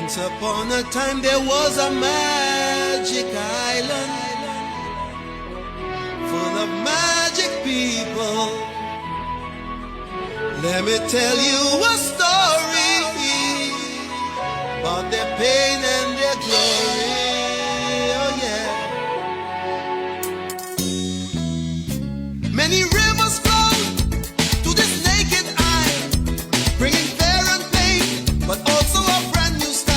Once upon a time there was a magic island full of magic people. Let me tell you a story about their pain and their glory. Oh yeah. Many rivers flow to this naked eye, bringing fair and pain, but also a brand new style.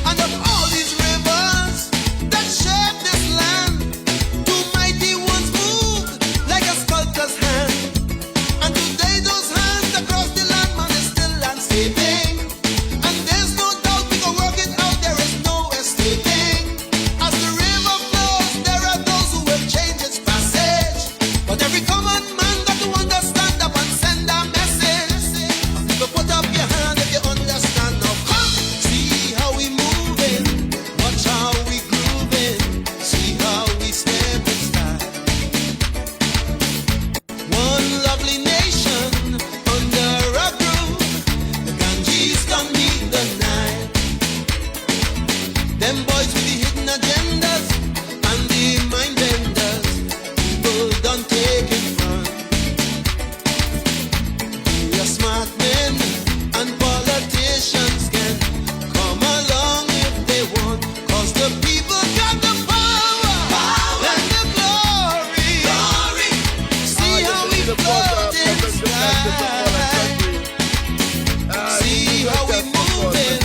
And of all these rivers that shape this land, two mighty ones moved like a sculptor's hand. And today those hands across the land, man, is still landscaping. And there's no doubt we can work it out, there is no escaping. As the river flows, there are those who will change its passage, but every common man got to understand up and send a message. So put up your hand if you understand. Now come, see how we moving, watch how we grooving, see how we step in style. One lovely nation under a groove, the Ganges don't meet the Nile. Them boys with the hidden agendas and the mind benders, people don't take it from. The smart men and politicians can come along if they want, cause the people got the power and the glory. See how we float in the sky. See how we moving,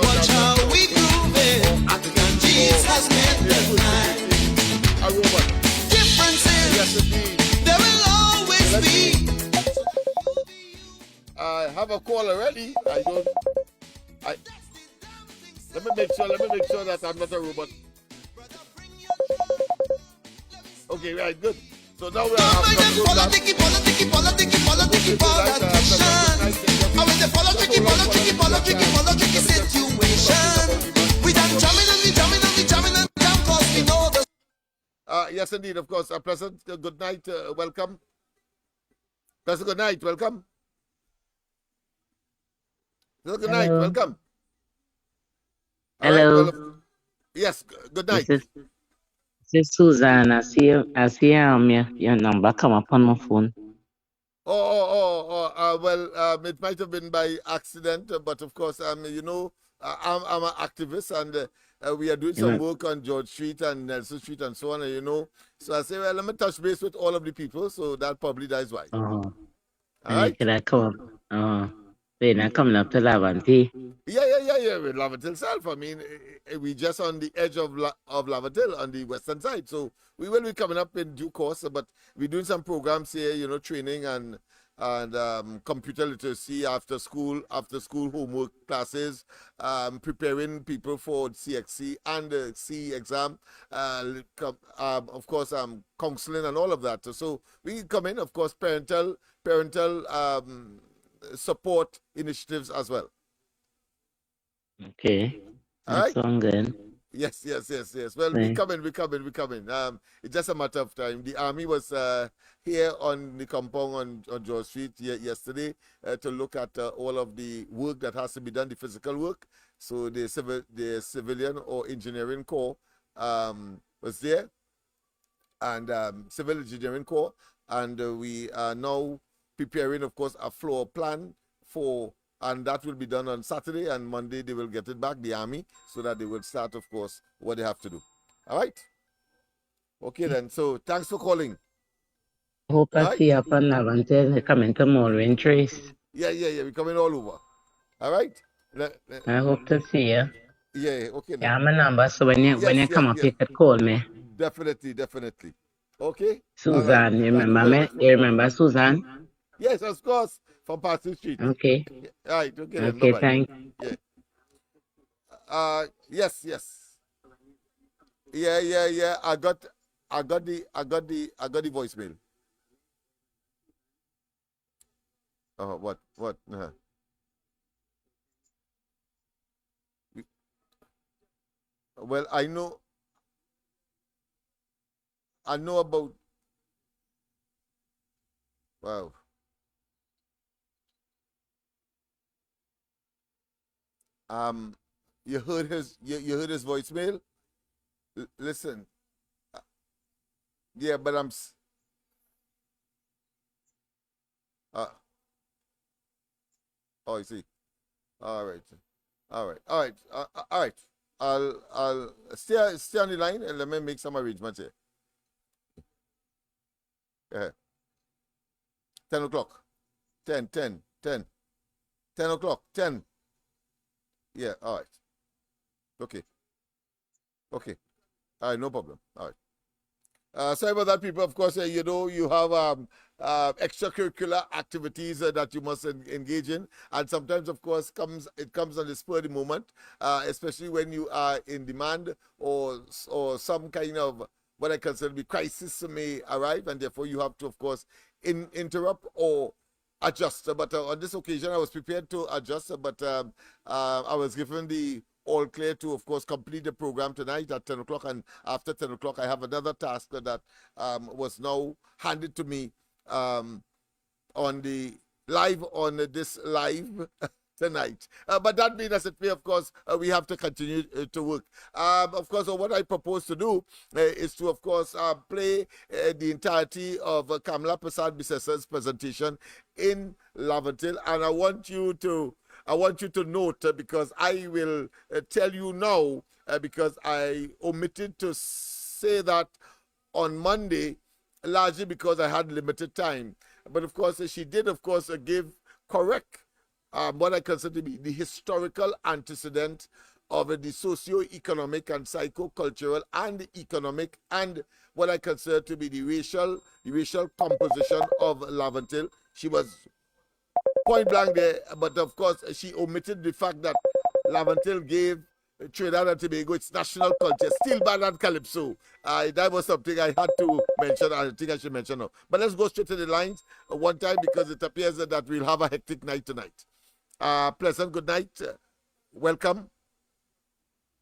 watch how we grooving. The Ganges has made the line. Differences, there will always be. I have a call already. Let me make sure that I'm not a robot. Okay, right, good. So now we Don't are mind them politicky politician. And with the politicky situation, we done jamming and we jamming and jam, cause we know the. Yes, indeed, of course. Pleasant, good night, welcome. Pleasant, good night, welcome. Pleasant, good night, Hello. welcome. All Hello. right, well, yes, good night. This is Susan. I see your number come up on my phone. Well, it might have been by accident, but of course, you know, I'm an activist, and we are doing some work on George Street and Nelson Street and so on, and you know, so I say, well, let me touch base with all of the people, so that probably is why. Oh, All right? can I come up? Wait, I'm coming up to Laventille. Yeah, with Laventille itself. I mean, we just on the edge of Laventille on the western side. So we will be coming up in due course, but we're doing some programs here, you know, training and computer literacy after school homework classes, preparing people for CXC and the C exam, of course, counseling and all of that. So we come in, of course, parental support initiatives as well. Okay. All That right. sounds good. Yes. Well, we coming. It's just a matter of time. The army was here on the compound on George Street yesterday to look at all of the work that has to be done, the physical work. So the civilian or engineering corps was there, and civil engineering corps, and we are now preparing, of course, a floor plan for. And that will be done on Saturday, and Monday they will get it back, the army, so that they will start, of course, what they have to do. All right? Okay, then. So thanks for calling. Hope I All right? see you up on Laventille. Coming tomorrow in Trace. Yeah. We're coming all over. All right? I hope to see you. Yeah, okay. Then. Yeah, my number. So when you come up, you could call me. Definitely. Okay? Susan, you remember me? You remember Susan? Yes, of course. From Party Street. Okay. All right, okay. Then. Okay, Bye-bye. thanks. Yeah. Yes. Yeah. I got the voicemail. Oh, what? Well, I know about. Wow. You heard his voicemail. Listen, yeah, but uh, oh, I see. All right, all right, all right. I'll stay on the line and let me make some arrangements here. 10 o'clock. 10 o'clock. 10. Yeah, all right. Okay. Okay. All right, no problem. All right. Sorry about that, people. Of course, you know, you have extracurricular activities that you must engage in, and sometimes, of course, it comes on the spur of the moment, especially when you are in demand or some kind of what I consider to be crisis may arrive, and therefore you have to, of course, interrupt or adjust. But on this occasion, I was prepared to adjust, but I was given the all clear to, of course, complete the program tonight at 10 o'clock. And after 10 o'clock, I have another task that was now handed to me on this live tonight. But that being as it may, of course, we have to continue to work. Of course, what I propose to do is to, of course, play the entirety of Kamla Persad Bissessa's presentation in Laventille. And I want you to note, because I will tell you now, because I omitted to say that on Monday, largely because I had limited time. But of course, she did, of course, give correct what I consider to be the historical antecedent of the socio-economic and psycho-cultural and the economic and what I consider to be the racial composition of Laventille. She was point blank there, but of course she omitted the fact that Laventille gave Trinidad and Tobago its national culture, steel band and calypso. That was something I had to mention. I think I should mention now. But let's go straight to the lines one time, because it appears that we'll have a hectic night tonight. Pleasant good night. Welcome.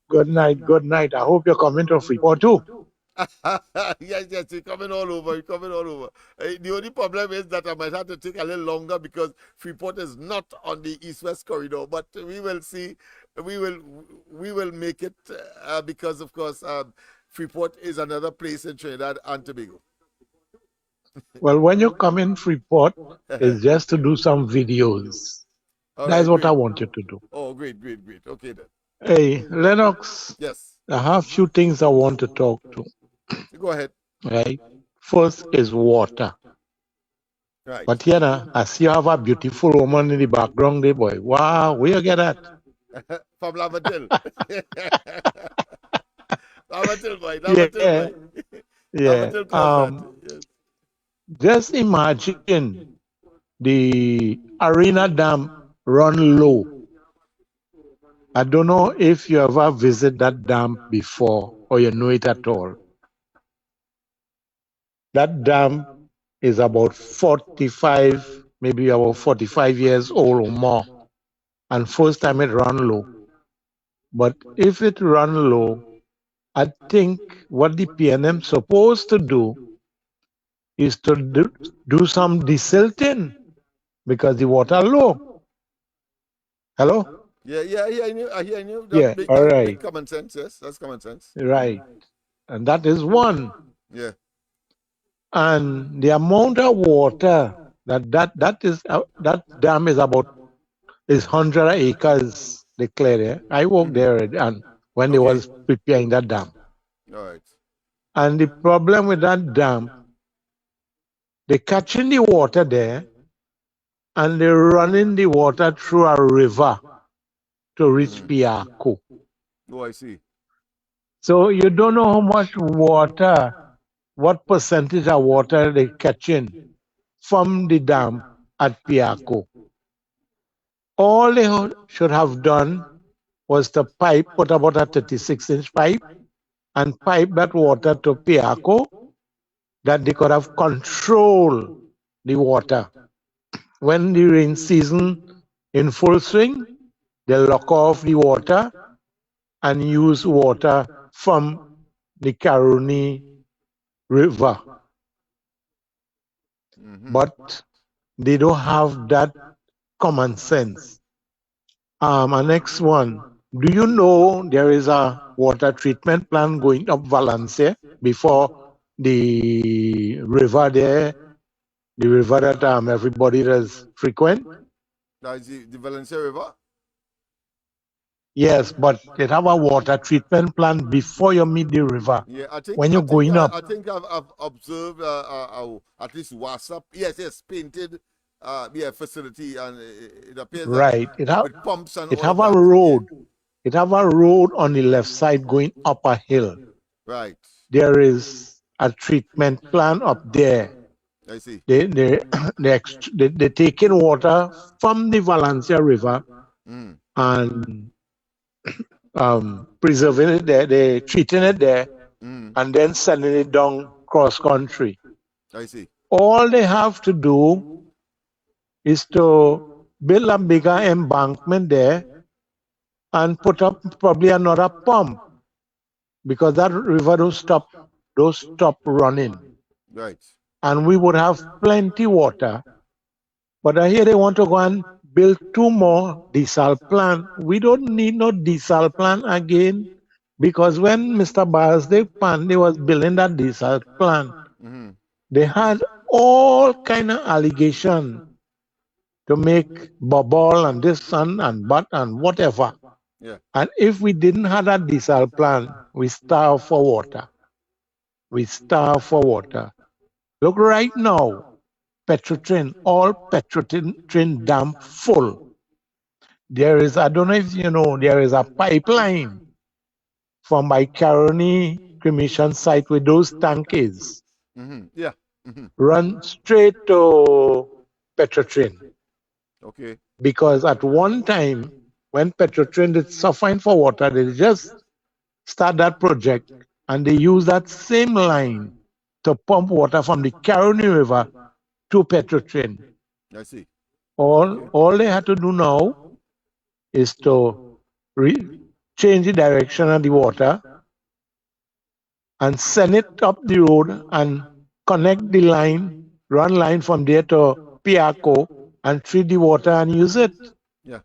Good night, good night. I hope you're coming to Freeport too. Yes, you're coming all over. The only problem is that I might have to take a little longer because Freeport is not on the east-west corridor. But we will see. We will make it because, of course, Freeport is another place in Trinidad and Tobago. Well, when you come in Freeport, it's just to do some videos. That's what I want you to do. Oh, great. Okay, then. Hey, Lennox. Yes. I have a few things I want to talk to. Go ahead. Right. First is water. Right. But here, I see you have a beautiful woman in the background there, boy. Wow, where you get that? From Laventille. Laventille, boy. Laventille, boy. Yeah. Yes. Just imagine the arena dam run low. I don't know if you ever visit that dam before or you know it at all. That dam is about 45, maybe about 45 years old or more. And first time it ran low. But if it run low, I think what the PNM supposed to do is to do some desilting because the water low. Hello? Yeah, I hear you. All right. Big common sense, yes. That's common sense. Right. And that is one. Yeah. And the amount of water that dam is about is 100 acres declared. Yeah? I worked there and when they was preparing that dam. All right. And the problem with that dam, they catching the water there and they're running the water through a river to reach Piaco. Oh, I see. So you don't know how much water, what percentage of water they catching from the dam at Piaco. All they should have done was to put about a 36-inch pipe and pipe that water to Piaco, that they could have controlled the water. When the rain season in full swing, they lock off the water and use water from the Caroni River. But they don't have that common sense. And next one, Do you know there is a water treatment plant going up Valencia before the river there, the river that everybody does frequent? That is the Valencia River? Yes, but they have a water treatment plant before you meet the river. Yeah, I think When you're going up, I think I've observed at least WhatsApp. Yes, painted facility, and it appears that right? with pumps and It all of have a that. road. It have a road on the left side going up a hill. Right. There is a treatment plant up there. I see. They taking water from the Valencia River and preserving it there. They treating it there and then sending it down cross country. I see. All they have to do is to build a bigger embankment there and put up probably another pump, because that river don't stop running. Right. And we would have plenty water. But I hear they want to go and build 2 more desal plant. We don't need no desal plant again, because when Mr. Barsday Pan, they was building that desal plant, they had all kind of allegation to make bubble and this and but and whatever. Yeah. And if we didn't have that desal plant, we starve for water. We starve for water. Look right now, Petrotrin, all Petrotrin dam full. There is, I don't know if you know, there is a pipeline from my Caroni cremation site with those tanks. Yeah. Run straight to Petrotrin. Okay. Because at one time, when Petrotrin did suffering for water, they just start that project and they use that same line to pump water from the Caroni River to Petrotrin. I see. All they had to do now is to change the direction of the water and send it up the road and connect the line, run line from there to Piaco and treat the water and use it. Yeah.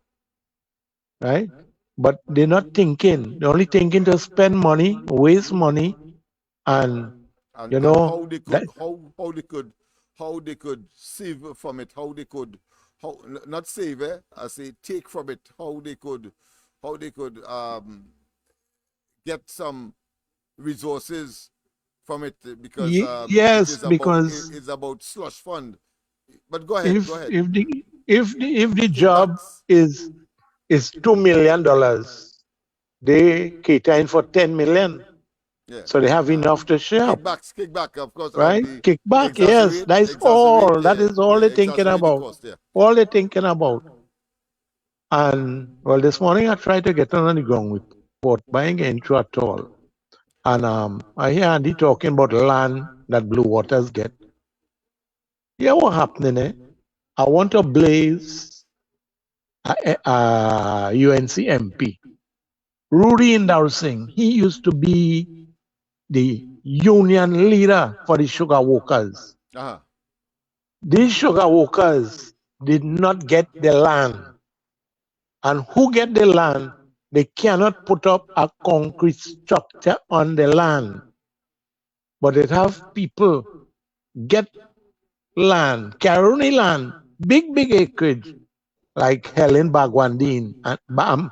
Right? But they're not thinking. They're only thinking to spend money, waste money, and you know how they could save from it, not save it, I say take from it, how they could get some resources from it, because yes, because it's about slush fund. But go ahead. If the job is $2 million, they catering for 10 million. Yeah. So they have enough to share. Kickback, of course. Right? Kickback, yes. That is all. That is all they're thinking about. Cost, yeah. All they're thinking about. And well, this morning I tried to get on the ground with what buying intro at all. And I hear Andy talking about land that Blue Waters get. Yeah, what happening, eh? I want to blaze UNC MP. Rudy Singh, he used to be the union leader for the sugar workers. These sugar workers did not get the land. And who get the land, they cannot put up a concrete structure on the land. But they have people get land, Caroni land, big acreage, like Helen Bagwandine, and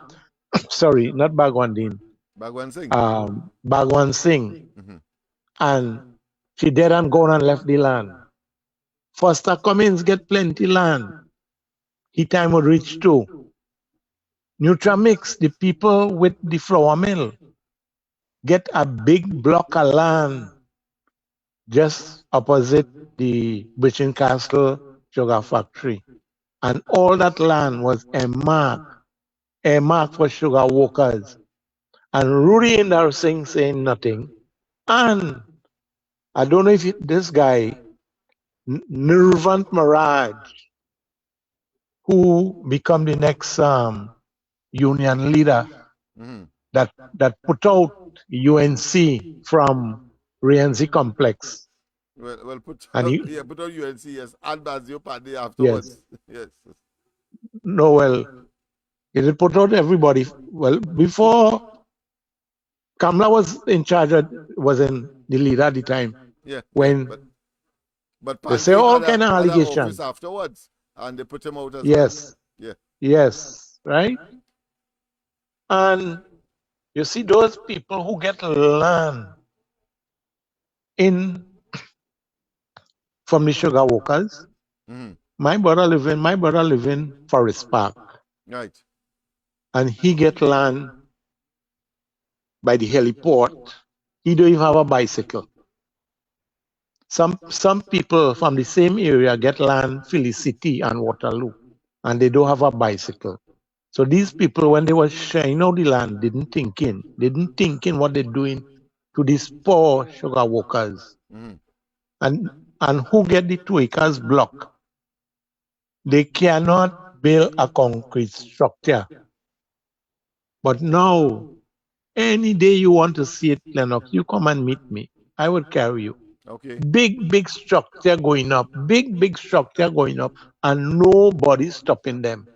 sorry, not Bagwandine. Bagwan Singh. Bagwan Singh. And she dead and gone and left the land. Foster Cummins get plenty land. He time would reach too. Nutramix, the people with the flour mill, get a big block of land just opposite the Bridging Castle sugar factory. And all that land was earmarked for sugar workers. And Rudy Singh saying nothing. And I don't know if this guy, Nirvant Maraj, who become the next union leader that put out UNC from Rienzi complex. Well, put out UNC, yes, and Bazio Padi afterwards. Yes. No, well, It put out everybody. Well, before Kamla was in charge, was in the leader at the time, Yeah, yeah. when But they say Pandey all had kind of had an office allegations. afterwards, and they put him out as well. Yes, Yeah. yes, right? And you see those people who get land in from the sugar workers. Mm-hmm. My brother live in Forest Park, Right. and he get land by the heliport. He don't even have a bicycle. Some people from the same area get land Felicity and Waterloo, and they don't have a bicycle. So these people, when they were sharing out the land, didn't think in what they're doing to these poor sugar workers. Mm-hmm. And who get the 2 acres block? They cannot build a concrete structure. But now, any day you want to see it, Lennox, you come and meet me. I will carry you. Okay. Big structure going up, big structure going up, and nobody stopping them.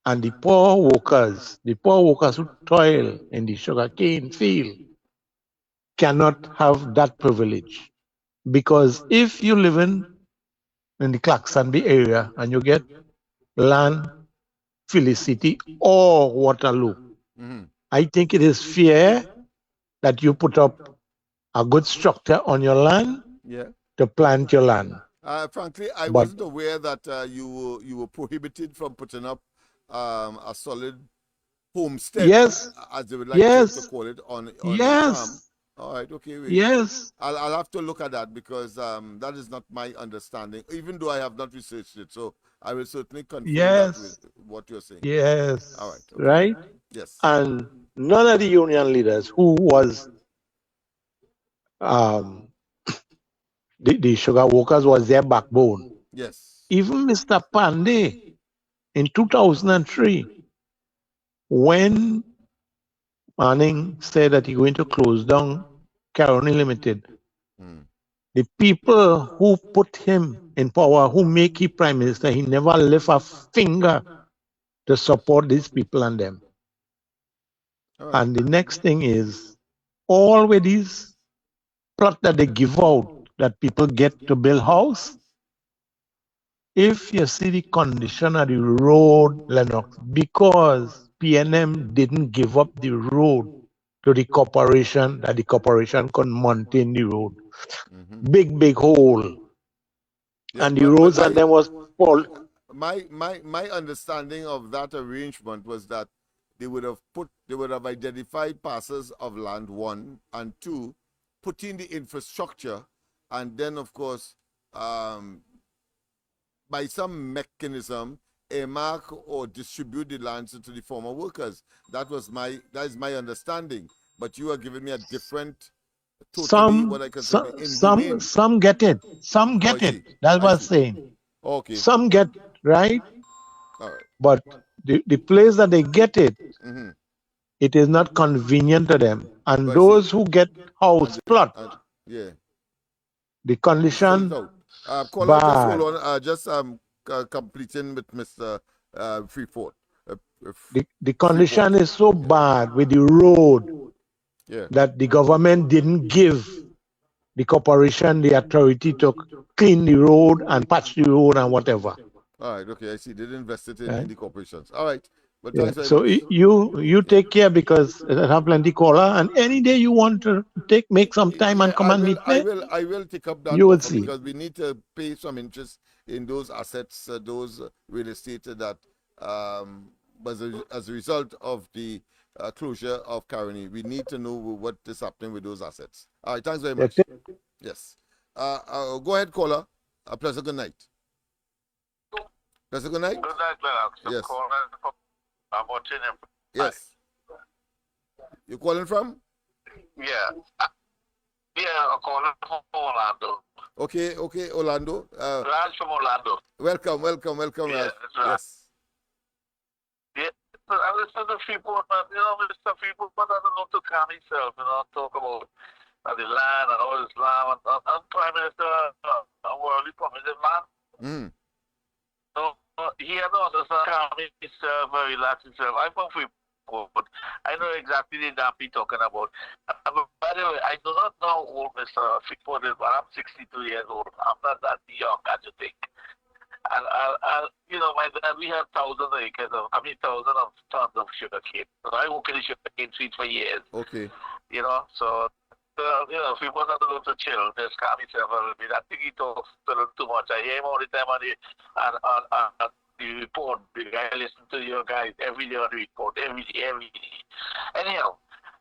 And the poor workers who toil in the sugarcane field cannot have that privilege. Because if you live in the Claxonby area and you get land, Felicity or Waterloo, Mm-hmm. I think it is fair that you put up a good structure on your land Yeah. to plant your land. Frankly, I But wasn't aware that you were prohibited from putting up a solid homestead, yes, as they would like to yes, call it, on your farm. yes, All right, okay, wait. yes, I'll have to look at that because that is not my understanding, even though I have not researched it. So I will certainly confirm that with yes, what you're saying. yes, All right, okay. right? Yes. And none of the union leaders who was um, the sugar workers was their backbone. Yes. Even Mr. Pandey in 2003, when Manning said that he's going to close down Caroni Limited, Mm. the people who put him in power, who make him prime minister, he never lift a finger to support these people and them. All right. And the next thing is, all with these plot that they give out that people get to build house, if you see the condition of the road, Lennox, because PNM didn't give up the road to the corporation, that the corporation could maintain the road. Mm-hmm. Big hole. Yeah, And the roads and them was full. my understanding of that arrangement was that they would have identified parcels of land, one, and two, put in the infrastructure, and then of course by some mechanism earmark or distribute the lands to the former workers. That is my understanding. But you are giving me a different, totally what I consider inhumane. Some get it. Some Oh, get it. That's I what I'm see. saying. Okay. Some get right, All right. but the place that they get it, Mm-hmm. it is not convenient to them. And Oh, I see. those who get house plot, Yeah, the it's filled condition out. Caller, just bad. hold on. Just completing with Mr. Freeport. The condition is so bad with the road Yeah. that the government didn't give the corporation the authority to clean the road and patch the road and whatever. All right. Okay. I see. They didn't invest it in Right? the corporations. All right. But Yeah. thanks very So much. you take care, because I have plenty caller, and any day you want to make some time and come and meet me, I will take up that you will offer see. because we need to pay some interest in those assets, those real estate that was as a result of the closure of Caroni. We need to know what is happening with those assets. All right, thanks very much. Yes. Go ahead, caller. A pleasant good night. Pleasant good night. Good night, Lennox. Yes. I'm watching him. Yes. You calling from? Yeah. I'm calling from Orlando. Okay, Orlando. Raj from Orlando. Welcome, Yeah, Raj. that's right. Yes. Yeah. I listen to people, Mr. People, but I don't know to calm himself, talk about the land and all this land. And Prime Minister, Worley promised it, man. Mm. No, he had to understand calm himself, relax himself. I'm from Freeport, but I know exactly the damn he talking about. But by the way, I do not know how old Mr. Freeport is, but I'm 62 years old. I'm not that young, as you think. And you know, my dad, we had thousands of acres of, thousands of tons of sugar cane. So I worked in the sugar cane trees for years. Okay. You know, so you know, if he was not able to chill, just calm himself a little bit. I think he talks a little too much. I hear him all the time on the report. I listen to your guys every day on the report, every day. Anyhow,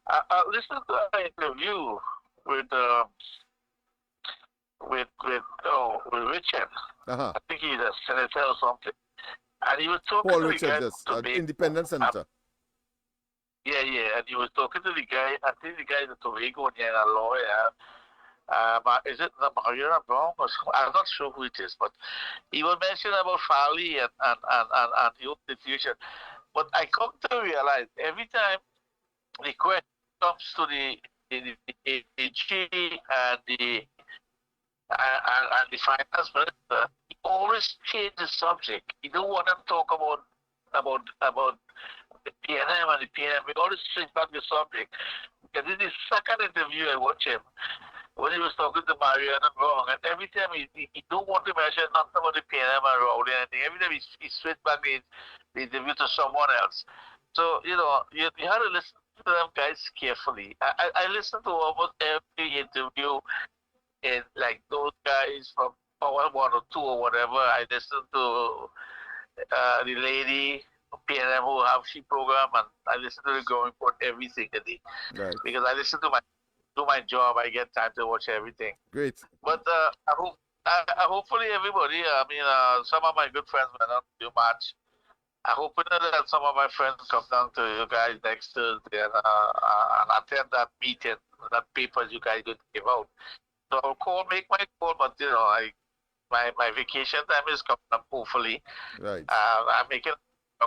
I listened to an interview with Richard. Uh-huh. I think he's a senator or something. And he was talking Paul to Richard, the guy. yes, Independent Senator. Yeah, and he was talking to the guy. I think the guy is a Tobago and a lawyer. Is it the Mariana Brown or something? I'm not sure who it is, but he was mentioning about Farley and the institution. But I come to realize every time the question comes to the AG and the finance minister, he always change the subject. He don't want them to talk about the PNM and the PNM. We always change back the subject. Because in the second interview I watched him, when he was talking to Mariana Brown, and every time he don't want to mention nothing about the PNM and Rowley and anything. Every time he switched back the interview to someone else. So, you know, you have to listen to them guys carefully. I listened to almost every interview. And like those guys from Power 1 or 2 or whatever, I listened to the lady PNM who have she program, and I listen to the Growing Report every single day. Right. Because I listen to my job, I get time to watch everything. Great. But hopefully everybody, some of my good friends may not do much. I hope that some of my friends come down to you guys next Thursday and attend that meeting, that papers you guys could give out. So I'll make my call, but you know, my vacation time is coming up. Hopefully, right. I'm making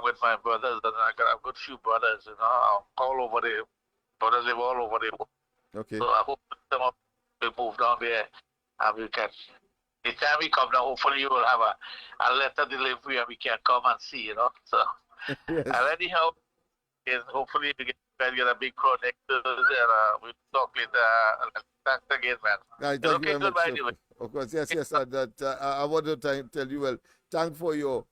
with my brothers, and I got a good few brothers. You know, all over the brothers live all over the world. Okay. So I hope some of them move down there, and we can. The time we come down, hopefully you will have a letter delivery, and we can come and see. You know, so Yes. and anyhow, hopefully we get a big crowd next Thursday, and we'll talk later. Thanks again, man. Right, thank Okay, you very goodbye, much. anyway. Of course, yes. I want to tell you, well, thank for your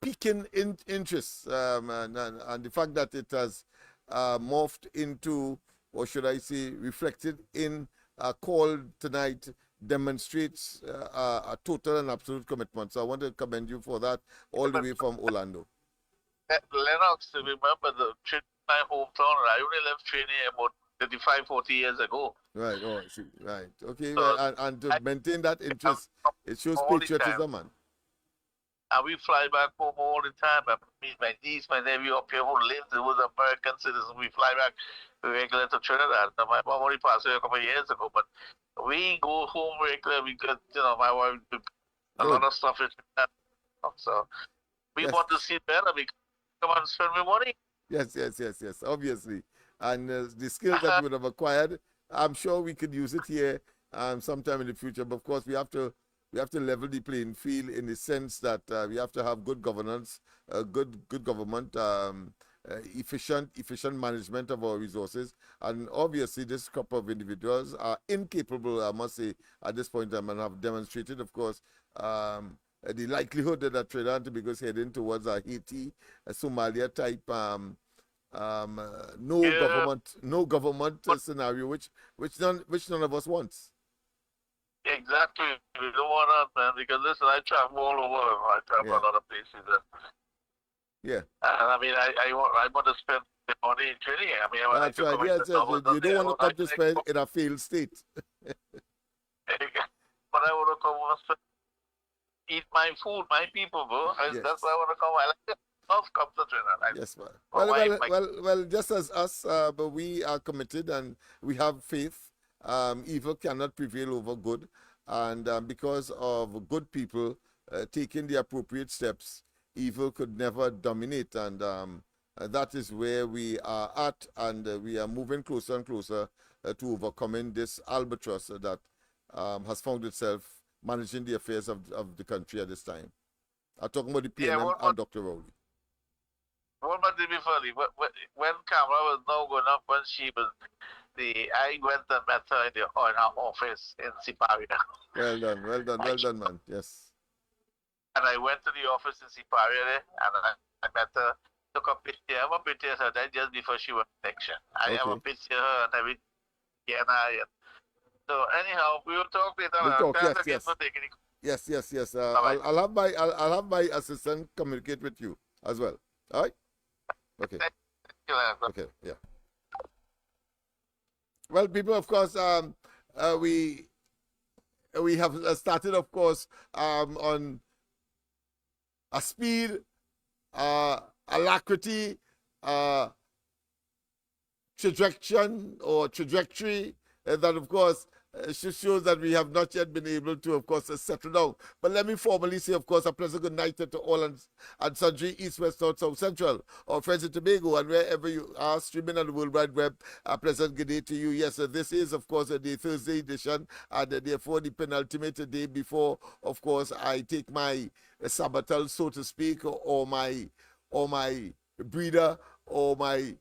piquing interest and the fact that it has morphed into, or should I say, reflected in a call tonight demonstrates a total and absolute commitment. So I want to commend you for that, all the way from Orlando. Lennox, remember my hometown. I only left training about 35, 40 years ago. Right. Oh, I see. Right. Okay. So and to maintain that interest, it shows all the patriotism, time. man. And we fly back home all the time. I meet my niece, my nephew up here who lives, who was American citizen. We fly back regular to Trinidad. Now, my mom only passed away a couple of years ago, but we go home regular because, you know, my wife did a lot of stuff in Trinidad. So we want to see better because come and spend my money. Yes. Obviously. And the skills that you would have acquired, I'm sure we could use it here sometime in the future. But of course, we have to level the playing field in the sense that we have to have good governance, good government, efficient management of our resources. And obviously, this couple of individuals are incapable, I must say, at this point in time, and have demonstrated, of course, the likelihood that Trinidad and Tobago is heading towards a Haiti, a Somalia type. No government scenario, which none of us wants. Exactly. We don't want that, man, because listen, I travel all over. I travel a lot of places. Yeah. And I mean, I want to spend the money in training. I mean, that's right. Yes, you don't want to come to spend in a failed state. But I want to come and spend, eat my food, my people, bro. Yes. That's why I want to come. I like it. Come to Trinidad. Yes, man. Well, just as us, but we are committed and we have faith. Evil cannot prevail over good, and because of good people taking the appropriate steps, evil could never dominate, and that is where we are at, and we are moving closer and closer to overcoming this albatross that has found itself managing the affairs of the country at this time. I'm talking about the Yeah, PNM and Dr. Rowley. What about the funny? When Kamla was now going up, when she was I went and met her in her office in Siparia. Well done, man. Yes. And I went to the office in Siparia and I met her, took a picture. I have a picture of her that just before she was election. I have a picture of her and everything. So anyhow, we will talk later. We'll talk. Thanks Yes. for taking it. Yes. I'll have my assistant communicate with you as well. All right. Okay. Thank you, Okay. Yeah. Well, people, of course, we have started, of course, on a speed, alacrity, trajectory that, of course, shows that we have not yet been able to, of course, settle down. But let me formally say, of course, a pleasant good night to all and sundry, east, west, north, south, central, our friends in Tobago, and wherever you are streaming on the World Wide Web. A pleasant good day to you. Yes, this is, of course, the Thursday edition, and therefore the penultimate day before, of course, I take my sabbatal, so to speak, or my breather, or my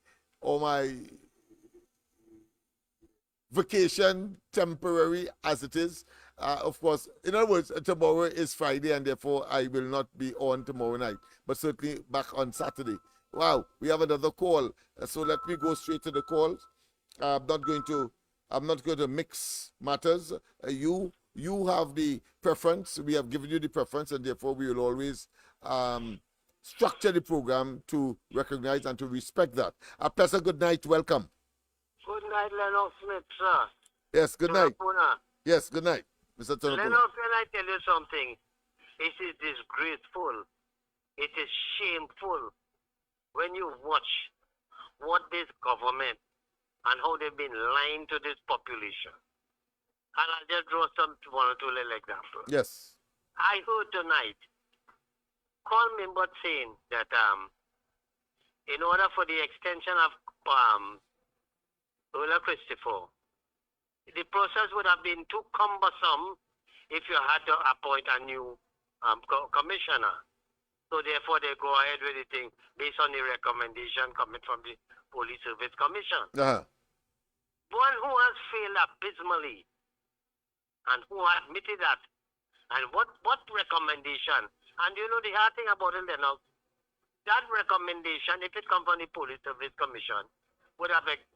vacation, temporary as it is. Of course, in other words, tomorrow is Friday, and therefore I will not be on tomorrow night, but certainly back on Saturday. Wow, we have another call. So let me go straight to the calls. I'm not going to mix matters. You have the preference. We have given you the preference, and therefore we will always structure the program to recognize and to respect that. A pleasant good night. Welcome. Good night, Lennox Smith, sir. Yes, good night. Tunapuna. Yes, good night, Mr. Tunapuna. Lennox, can I tell you something? It is disgraceful. It is shameful when you watch what this government and how they've been lying to this population. And I'll just draw one or two little examples. Yes. I heard tonight, call member saying that in order for the extension of Ola Christopher, the process would have been too cumbersome if you had to appoint a new commissioner. So therefore, they go ahead with the thing based on the recommendation coming from the Police Service Commission. One who has failed abysmally and who admitted that. And what recommendation? And you know the hard thing about it, that recommendation, if it comes from the Police Service Commission, we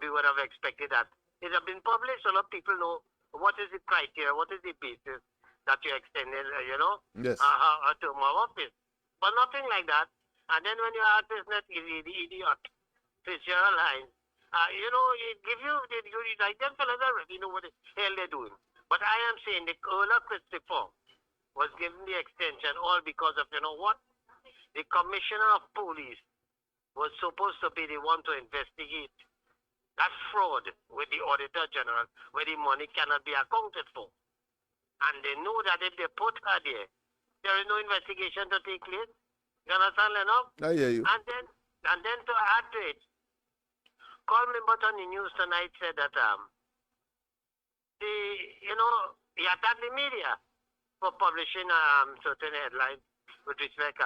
would have expected that it have been published so that people know what is the criteria, what is the basis that you extended, yes. A term of office. But nothing like that. And then when you ask this net idiot, Fitzgerald Hines, it give you fellas already know what the hell they're doing. But I am saying the Ola Christopher was given the extension all because of, the Commissioner of Police was supposed to be the one to investigate that fraud with the Auditor General where the money cannot be accounted for. And they know that if they put her there is no investigation to take place. You understand, Lennox? I hear you. And then to add to it, call member on the news tonight said that he attacked the media for publishing certain headlines with respect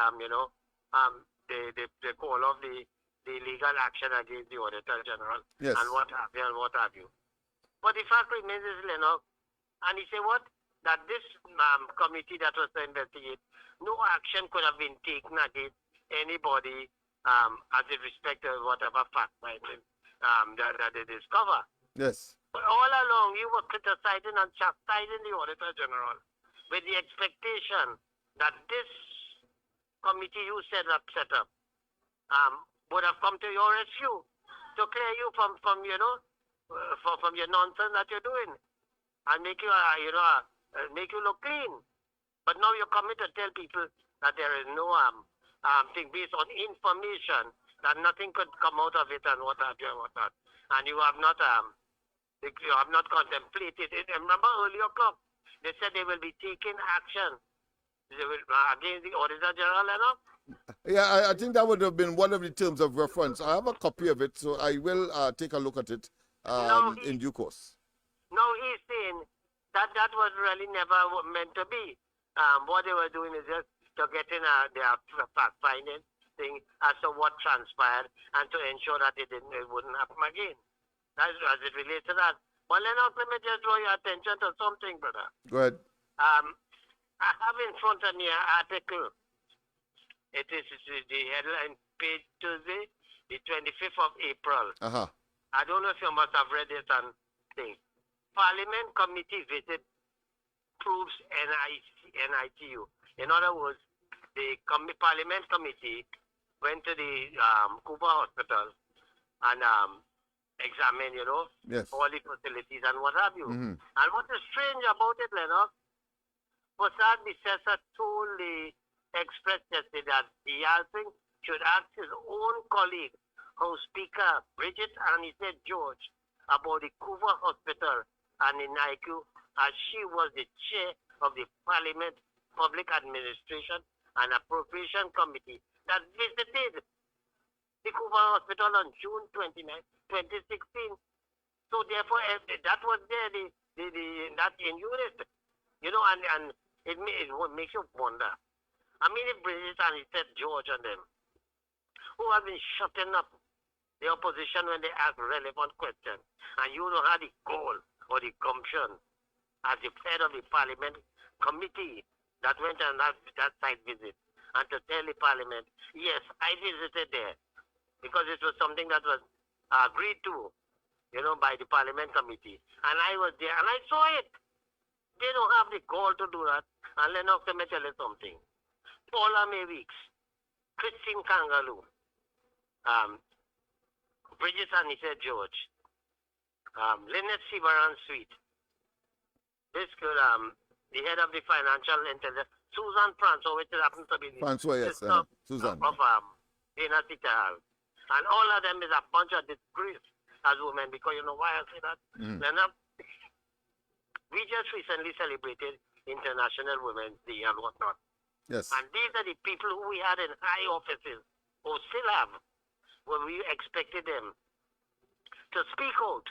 the call of the legal action against the Auditor General, yes, and what have you. But the fact remains is, Lennox, and he said what? That this committee that was to investigate, no action could have been taken against anybody as it respects whatever fact finding that they discover. Yes. But all along, you were criticizing and chastising the Auditor General with the expectation that this committee you set up would have come to your rescue to clear you from your nonsense that you're doing and make you make you look clean. But now you're coming to tell people that there is no thing based on information, that nothing could come out of it and what have you and what not. And you have not contemplated it. And remember earlier o'clock, they said they will be taking action against the Auditor General, Yeah, I think that would have been one of the terms of reference. I have a copy of it, so I will take a look at it in due course. No, he's saying that was really never meant to be. What they were doing is just to get in their fact-finding thing as to what transpired and to ensure that it wouldn't happen again. That's as it relates to that. But Lennox, let me just draw your attention to something, brother. Go ahead. I have in front of me an article. It is the headline page Tuesday, the 25th of April. I don't know if you must have read it and thing. Parliament committee visit proves NITU. In other words, the Parliament committee went to the Cuba hospital and examined, yes, all the facilities and what have you. And what is strange about it, Lennox, Persad told the Express yesterday that the Yalsing should ask his own colleague, House Speaker Bridget Anancy George, about the Cuba hospital and the NICU, as she was the chair of the Parliament Public Administration and Appropriation Committee that visited the Cuba hospital on June 29, 2016. So therefore, that was there, that in unit, and it makes you wonder. I mean, if Bridget and George and them, who have been shutting up the opposition when they ask relevant questions, and you don't have the goal or the gumption as the head of the Parliament committee that went on that site visit, and to tell the Parliament, yes, I visited there, because it was something that was agreed to, by the Parliament committee, and I was there, and I saw it. They don't have the goal to do that. And Lennox, let me tell you something. Paula May Weeks, Christine Kangaloo, Bridget Anita George, Lynette Sibaran Sweet, this girl, the head of the financial intelligence, Susan Francois, which happens to be the sister Susan. of Dana Sitahal. And all of them is a bunch of disgrace as women, because you know why I say that? Lennox, we just recently celebrated International Women's Day and whatnot. Yes. And these are the people who we had in high offices, who still have, when we expected them to speak out.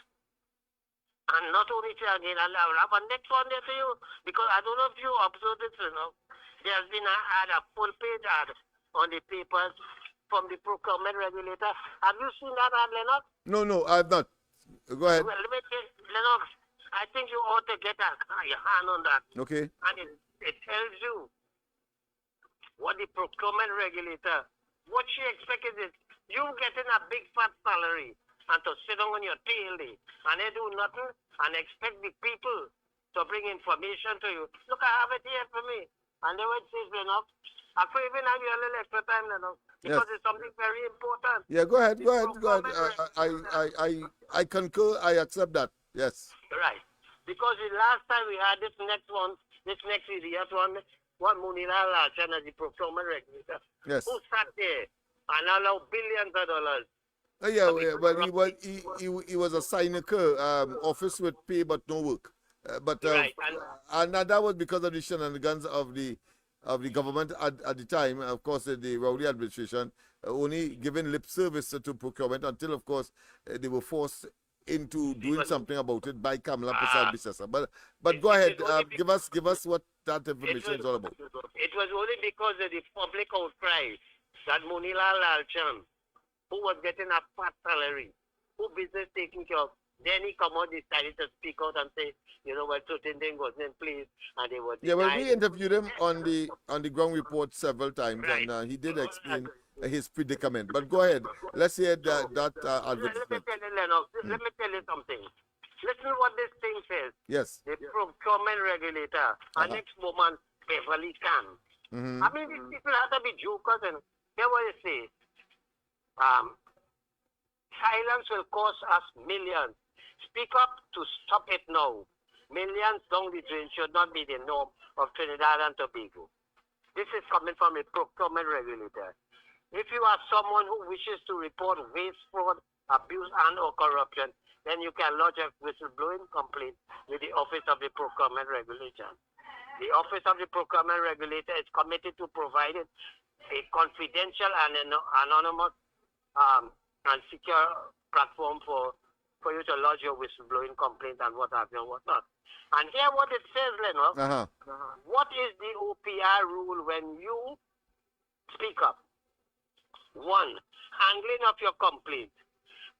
And not only to again, I'll have a next one there for you, because I don't know if you observed this, there has been a full page ad on the papers from the procurement regulator. Have you seen that ad, Lennox? No, I have not. Go ahead. Well, let me tell you, Lennox, I think you ought to get your hand on that. Okay. And it tells you what the procurement regulator, what she expected is you getting a big fat salary and to sit down on your tail day and they do nothing and expect the people to bring information to you. Look, I have it here for me. And they would say, Lennox, I could even have you a little extra time, Lennox, because it's something very important. Yeah, go ahead. I concur, I accept that. Yes. Right. Because the last time we had this next idiot one, what Munira Lachan as the procurement regulator, yes, who sat there and allowed billions of dollars. But he was a cynical office with pay but no work. Right. And that was because of the shenanigans of the government at the time. Of course, the Rowley administration only giving lip service to procurement until, of course, they were forced into doing something about it by Kamla Persad Bissessa. But go ahead, give us what that information is all about. It was only because of the public outcry that Munila Lalchan, who was getting a fat salary, who business taking care of, then he decided to speak out and say, certain thing wasn't in place, and they were we interviewed him on the ground report several times, right, and he did explain his predicament. But go ahead, let's hear that advertisement. Let me tell you something. Listen what this thing says. Yes. The procurement regulator, and next moment, Beverly Khan. I mean, these people have to be jokers, and hear what they say. Silence will cost us millions. Speak up to stop it now. Millions down the drain should not be the norm of Trinidad and Tobago. This is coming from a procurement regulator. If you are someone who wishes to report waste, fraud, abuse, and or corruption, then you can lodge a whistleblowing complaint with the Office of the Procurement Regulator. The Office of the Procurement Regulator is committed to providing a confidential and anonymous and secure platform for you to lodge your whistleblowing complaint and what have you and what not. And here what it says, Lennox, what is the OPR? ACR rule when you speak up. 1. Handling of your complaint.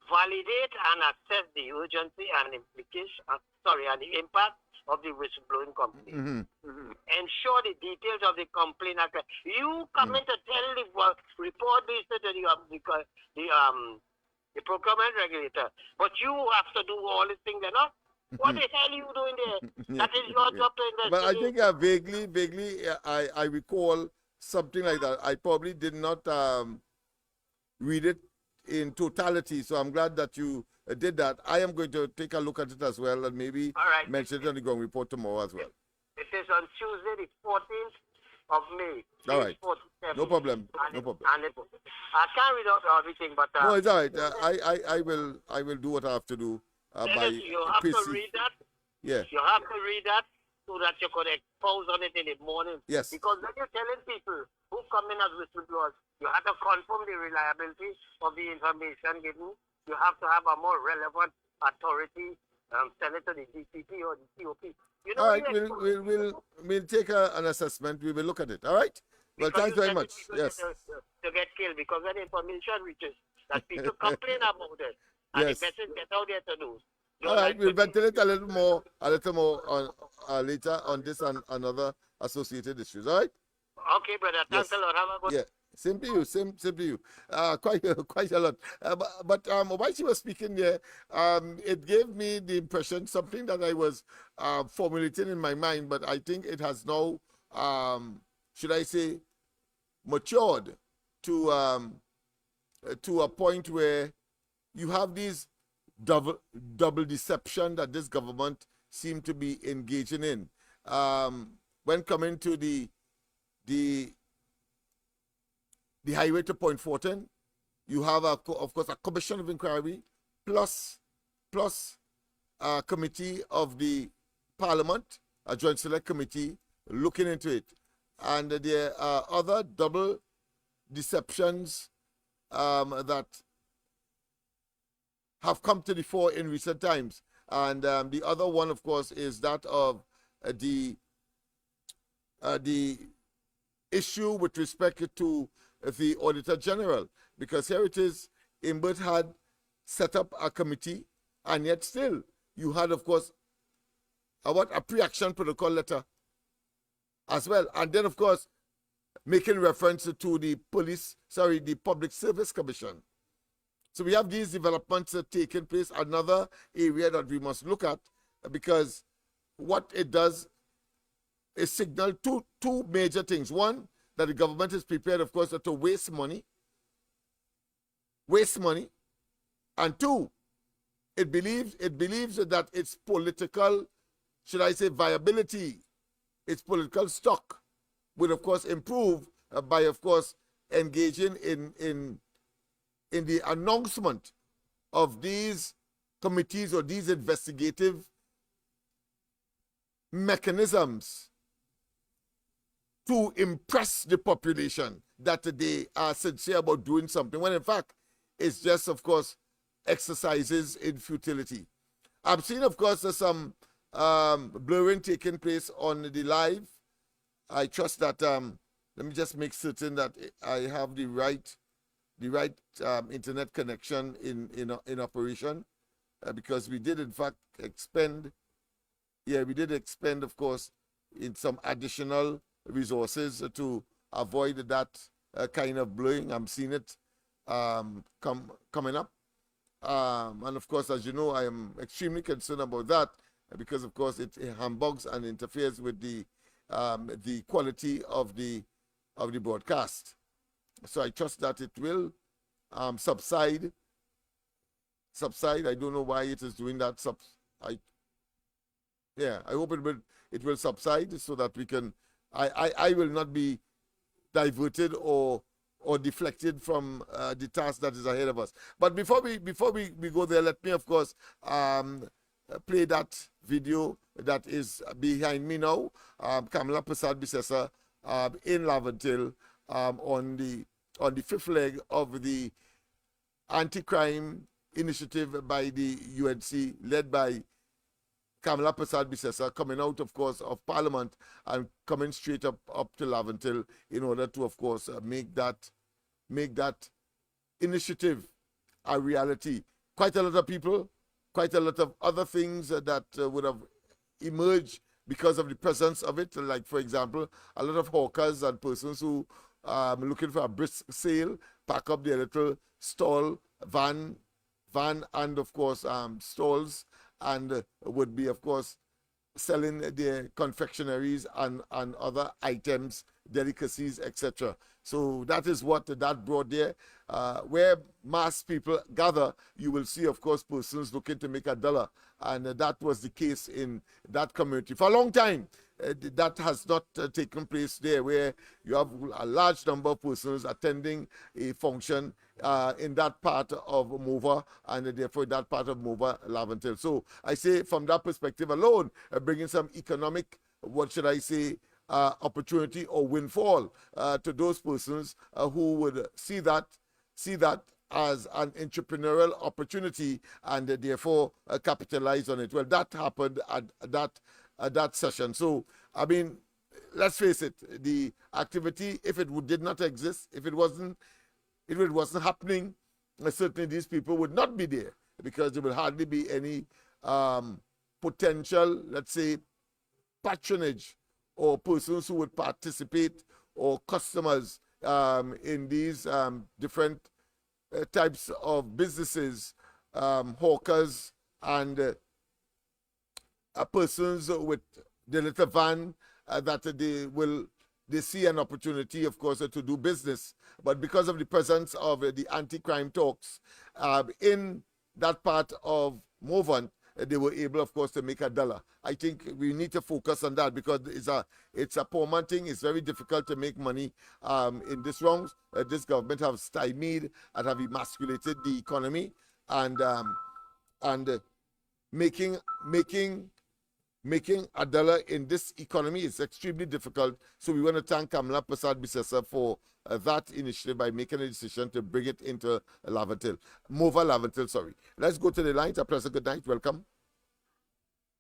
Validate and assess the urgency and implication, and the impact of the whistleblowing complaint. Ensure the details of the complaint. You come in to tell the report this to the procurement regulator, but you have to do all these things. What the hell are you doing there? That is your job to investigate. But I think vaguely, I recall something like that. I probably did not read it in totality, so I'm glad that you did that. I am going to take a look at it as well and maybe mention it on the ground report tomorrow as well. It is on Tuesday, the 14th of May. All right. No problem. No problem. I can't read out everything, but no, it's all right. I will do what I have to do. You have to read that. Yeah. You have to read that so that you could expose on it in the morning. Yes. Because when you're telling people who come in as whistleblowers, you have to confirm the reliability of the information given. You have to have a more relevant authority send it to the DCP or the COP. All right, we'll take an assessment. We will look at it. All right. Well, thanks very much. Yes. To get killed because when information reaches that people complain about it, and the message gets out there to do. All right, we'll ventilate a little more on later on this and another associated issues. All right. Okay, brother. Thanks a lot. Have a good. Yeah. Same to you, same to you. Quite a lot. But while she was speaking there, it gave me the impression, something that I was formulating in my mind, but I think it has now, should I say, matured to a point where you have these double deception that this government seemed to be engaging in. When coming to the highway to Point Fortin, you have, of course, a commission of inquiry plus a committee of the Parliament, a joint select committee looking into it. And there are other double deceptions that have come to the fore in recent times. And the other one, of course, is that of the issue with respect to the Auditor General, because here it is, Imbert had set up a committee, and yet still you had, of course, a pre-action protocol letter as well, and then, of course, making reference to the Public Service Commission. So we have these developments taking place, another area that we must look at, because what it does is signal two major things. One, that the government is prepared, of course, to waste money. And two, it believes that its political, should I say, viability, its political stock would, of course, improve by, of course, engaging in the announcement of these committees or these investigative mechanisms to impress the population that they are sincere about doing something, when in fact it's just, of course, exercises in futility. I've seen, of course, some blurring taking place on the live. I trust that, let me just make certain that I have the right internet connection in operation, because we did, in fact, expend, of course, in some additional resources to avoid that kind of blowing. I'm seeing it coming up. And of course, as you know, I am extremely concerned about that because, of course, it humbugs and interferes with the quality of the broadcast. So I trust that it will subside. I don't know why it is doing that. I hope it will subside so that we can. I will not be diverted or deflected from the task that is ahead of us. But before we go there, let me, of course, play that video that is behind me now. Kamla Persad Bissessa in Laventille on the fifth leg of the anti-crime initiative by the UNC, led by Kamla Persad Bisesa coming out, of course, of Parliament and coming straight up to Laventille in order to, of course, make that initiative a reality. Quite a lot of people, quite a lot of other things that would have emerged because of the presence of it. Like, for example, a lot of hawkers and persons who are looking for a brisk sale, pack up their little stall, van, and, of course, stalls, and would be, of course, selling their confectionaries and other items, delicacies, etc. So that is what that brought there. Where mass people gather, you will see, of course, persons looking to make $1. And that was the case in that community. For a long time, that has not taken place there, where you have a large number of persons attending a function in that part of Mova, and therefore that part of Mova, Laventille. So I say from that perspective alone, bringing some economic, what should I say, opportunity or windfall to those persons who would see that as an entrepreneurial opportunity and therefore capitalize on it. Well, that happened at that session. So, I mean, let's face it, the activity, if it did not exist, if it wasn't happening, certainly these people would not be there, because there would hardly be any potential, let's say, patronage or persons who would participate or customers in these different types of businesses, hawkers and persons with the little van that they see an opportunity, of course, to do business. But because of the presence of the anti-crime talks in that part of Movant, they were able, of course, to make $1. I think we need to focus on that, because it's a poor man thing. It's very difficult to make money in this rounds. This government have stymied and have emasculated the economy, and making $1 in this economy is extremely difficult. So we want to thank Kamla Persad Bisesa for that initiative by making a decision to bring it into Laventille. Mova Laventille, sorry. Let's go to the line. A pleasant good night. Welcome.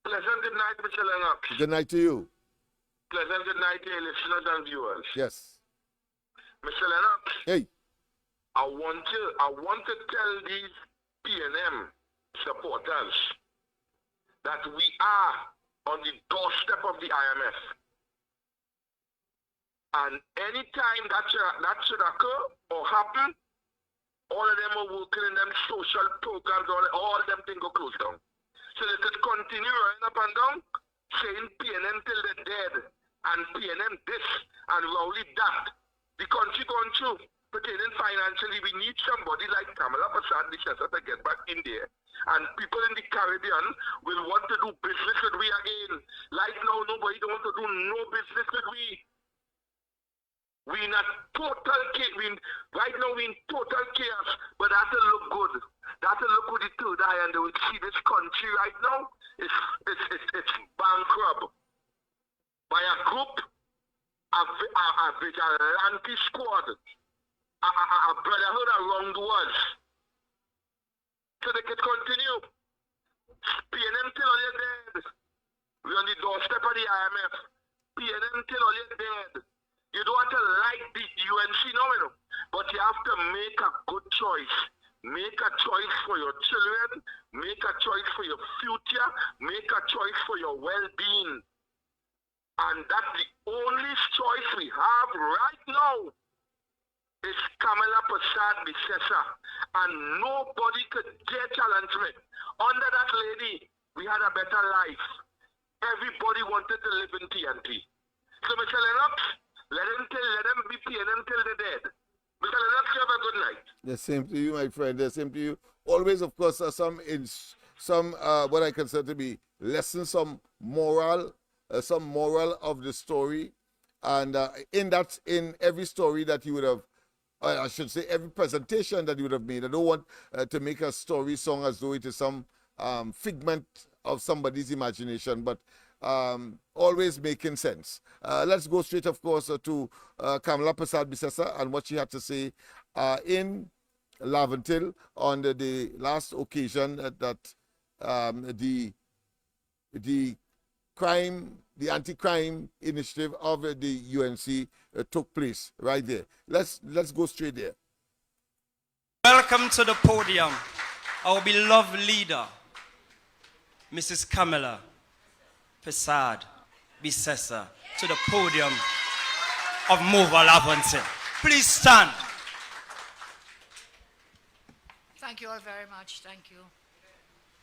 Pleasant good night, Mr. Lennox. Good night to you. Pleasant good night to your listeners and viewers. Yes. Mr. Lennox. Hey. I want to tell these PNM supporters that we are on the doorstep of the IMF. And anytime that should occur or happen, all of them are working in them social programs, all of them things go close down. So they could continue running up and down, saying PNM till they're dead, and PNM this, and Rowley that. The country going through, pertaining financially, we need somebody like Kamla Persad Bisesa to get back in there. And people in the Caribbean will want to do business with we again. Like now, nobody don't want to do no business with we. We in a total chaos. Right now, we in total chaos. But that'll look good. That'll look with the third eye, and they will see this country right now. It's bankrupt by a group, a vigilante squad, a brotherhood around the world. So they can continue. PNM till all you're dead. We're on the doorstep of the IMF. PNM till all you're dead. You don't have to like the UNC now, but you have to make a good choice. Make a choice for your children. Make a choice for your future. Make a choice for your well-being. And that's the only choice we have right now. Is Kamla Persad Bisesa, and nobody could dare challenge me. Under that lady, we had a better life. Everybody wanted to live in TNT. So, Mr. Lennox, let them be PNM till they're dead. Mr. Lennox, you have a good night. The same to you, my friend. The same to you. Always, of course, some what I consider to be lessons, some moral of the story, and in every story that you would have. I should say every presentation that you would have made. I don't want to make a story song as though it is some figment of somebody's imagination, but always making sense. Let's go straight, of course, to Kamla Persad Bisesa and what she had to say in Laventille on the last occasion that the anti-crime initiative of the UNC took place right there. Let's go straight there. Welcome to the podium, our beloved leader, Mrs. Kamla Persad Bisessa, to the podium of Mova Laventille. Please stand. Thank you all very much. Thank you.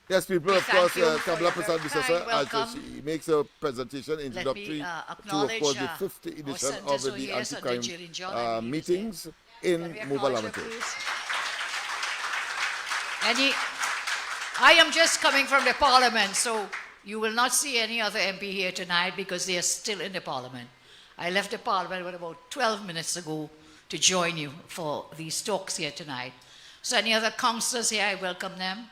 Yes, people, of course, Kamla Persad Bisessa, welcome. as she makes a presentation introductory to, of course, the 5th edition of the anti-crime meetings in Mova Laventille. I am just coming from the Parliament, so you will not see any other MP here tonight because they are still in the Parliament. I left the Parliament about 12 minutes ago to join you for these talks here tonight. So any other councillors here, I welcome them.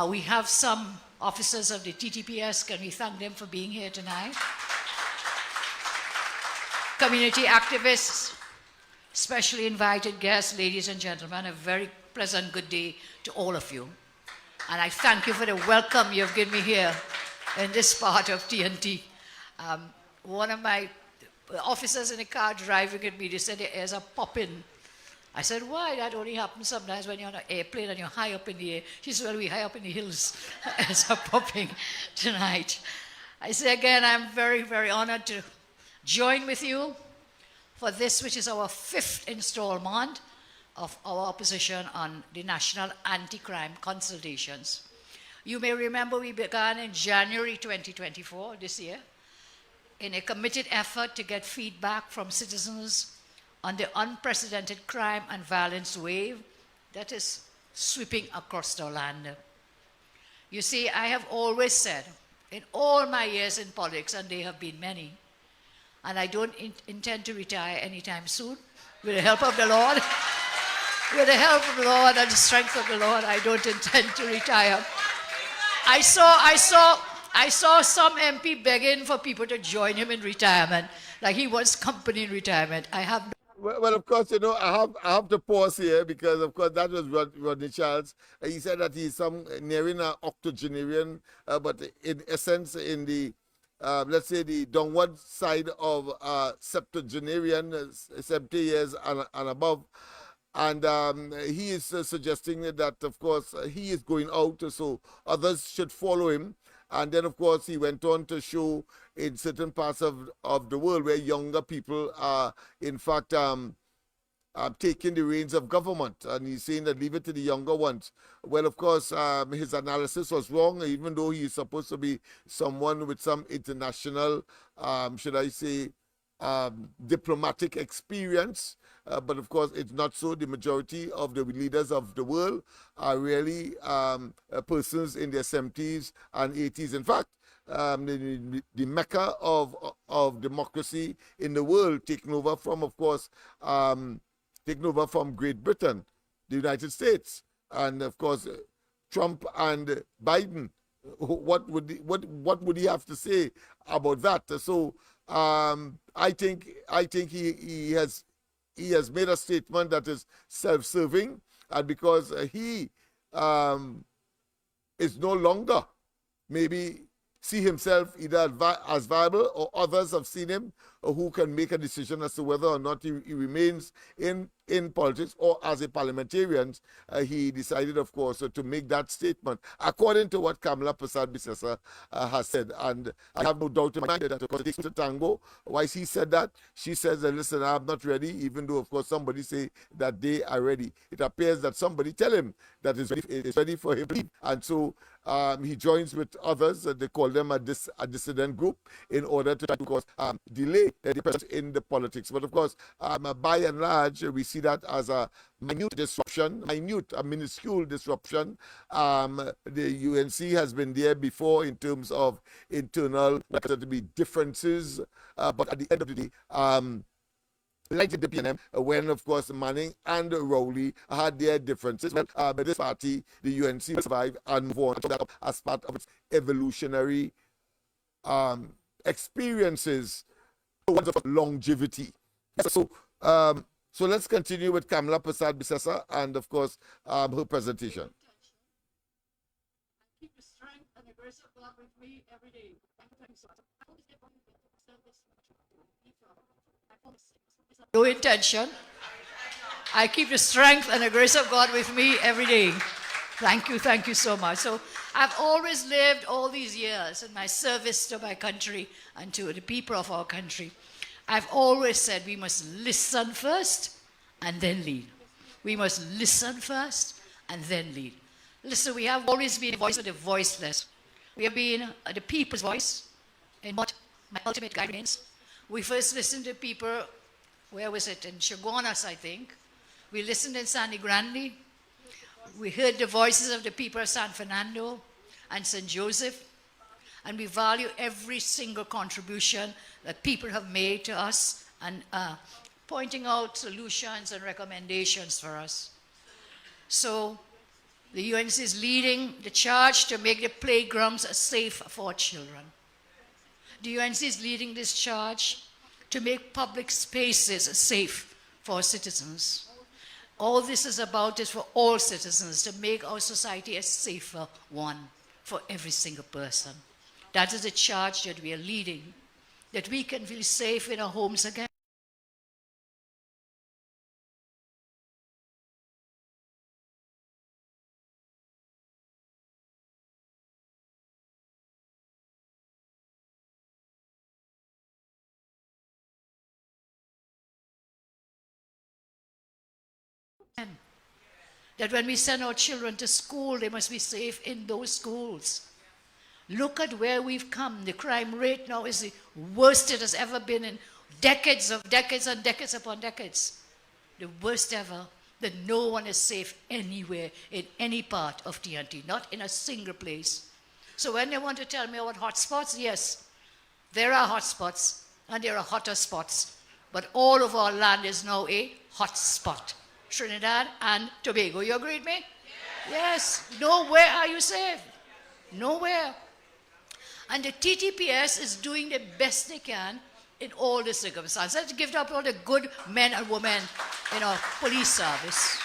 We have some officers of the TTPS. Can we thank them for being here tonight? Community activists, specially invited guests, ladies and gentlemen, a very pleasant good day to all of you. And I thank you for the welcome you've given me here in this part of TNT. One of my officers in the car driving with me, they said there's a pop-in. I said, why? That only happens sometimes when you're on an airplane and you're high up in the air. She said, well, we're high up in the hills. There's a popping tonight. I say again, I'm very, very honored to join with you for this, which is our 5th installment of our opposition on the National Anti-Crime Consultations. You may remember we began in January 2024, this year, in a committed effort to get feedback from citizens on the unprecedented crime and violence wave that is sweeping across our land. You see, I have always said, in all my years in politics, and they have been many, and I don't intend to retire anytime soon, with the help of the Lord. With the help of the Lord and the strength of the Lord, I don't intend to retire. I saw some MP begging for people to join him in retirement, like he wants company in retirement. I have. Well, of course, you know, I have to pause here because, of course, that was Rodney Charles. He said that he's nearing an octogenarian, but in essence, in the let's say the downward side of septuagenarian, 70 years and above. And he is suggesting that, of course, he is going out, so others should follow him. And then, of course, he went on to show in certain parts of the world where younger people are, in fact, taking the reins of government. And he's saying that leave it to the younger ones. Well, of course, his analysis was wrong, even though he's supposed to be someone with some international, should I say, diplomatic experience. But of course, it's not so. The majority of the leaders of the world are really persons in their 70s and 80s. In fact, the mecca of democracy in the world, taken over from, of course, taken over from Great Britain, the United States, and of course, Trump and Biden. What would he have to say about that? So I think he has made a statement that is self-serving, and because he is no longer maybe see himself either as viable, or others have seen him who can make a decision as to whether or not he remains in politics or as a parliamentarian. He decided, of course, to make that statement according to what Kamla Persad Bisessa has said. And I have no doubt in my mind that, of course, it takes to tango. Why he said that? She says, listen, I'm not ready, even though, of course, somebody say that they are ready. It appears that somebody tell him that it's ready for him to leave. And so he joins with others. They call them a dissident group in order to try to, of course, delay the presence in the politics. But of course, by and large, we see that as a minuscule disruption. The UNC has been there before in terms of internal, to be differences, but at the end of the day, like the PNM, when of course Manning and Rowley had their differences, but this party, the UNC, will survive and move on as part of its evolutionary experiences towards longevity. So let's continue with Kamla Persad Bisessa and of course her presentation. Keep the strength and aggressive No intention. I keep the strength and the grace of God with me every day. Thank you so much. So I've always lived all these years in my service to my country and to the people of our country. I've always said we must listen first and then lead. We must listen first and then lead. Listen, we have always been a voice of the voiceless. We have been the people's voice in what my ultimate guide remains. We first listened to people, where was it? In Chaguanas, I think. We listened in Sandy Grande. We heard the voices of the people of San Fernando and St. Joseph. And we value every single contribution that people have made to us and pointing out solutions and recommendations for us. So the UNC is leading the charge to make the playgrounds safe for children. The UNC is leading this charge to make public spaces safe for citizens. All this is about is for all citizens, to make our society a safer one for every single person. That is the charge that we are leading, that we can feel safe in our homes again. That when we send our children to school, they must be safe in those schools. Look at where we've come. The crime rate now is the worst it has ever been in decades and decades upon decades. The worst ever. That no one is safe anywhere in any part of TNT, not in a single place. So when they want to tell me about hotspots, yes, there are hotspots and there are hotter spots. But all of our land is now a hotspot. Trinidad and Tobago. You agree with me? Yes. Nowhere are you safe. Nowhere. And the TTPS is doing the best they can in all the circumstances. Let's give it up to all the good men and women in our police service.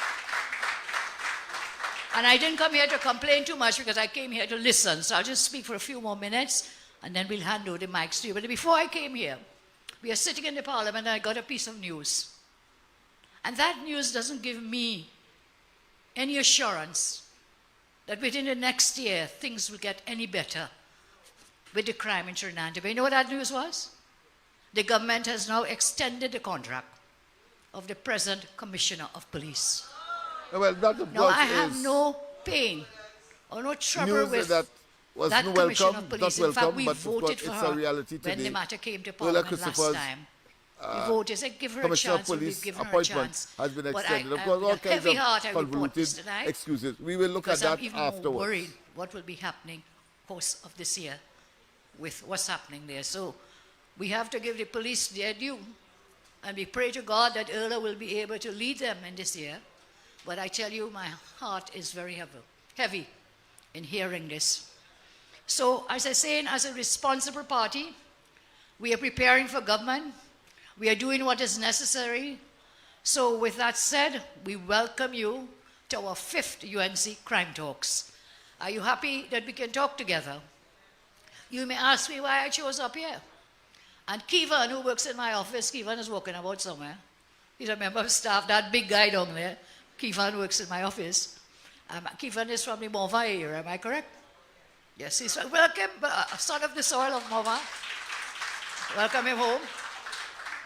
And I didn't come here to complain too much because I came here to listen. So I'll just speak for a few more minutes and then we'll hand over the mics to you. But before I came here, we are sitting in the parliament and I got a piece of news. And that news doesn't give me any assurance that within the next year things will get any better with the crime in Trinidad. But you know what that news was? The government has now extended the contract of the present Commissioner of Police. Well, that of now, course I have is no pain or no trouble with that was that Commissioner of Police. not in fact, welcome, we but voted it's for a her reality today. when the matter came to Parliament last time. The voters said, give her a Commissioner of chance, and we've Police given her a appointment chance. has been But extended. Of course, all kinds heavy of heart, I report this convoluted tonight. excuses. We will look at Because I'm that even afterwards. more worried what will be happening course of this year with what's happening there. So we have to give the police their due. And we pray to God that Erla will be able to lead them in this year. But I tell you, my heart is very heavy in hearing this. So, as I say, as a responsible party, we are preparing for government. We are doing what is necessary. So, with that said, we welcome you to our 5th UNC Crime Talks. Are you happy that we can talk together? You may ask me why I chose up here. And Kevin, who works in my office, Kevin is walking about somewhere. He's a member of staff, that big guy down there. Kevin works in my office. Kevin is from the Mova area, am I correct? Yes, he's welcome, son of the soil of Mova. Welcome him home.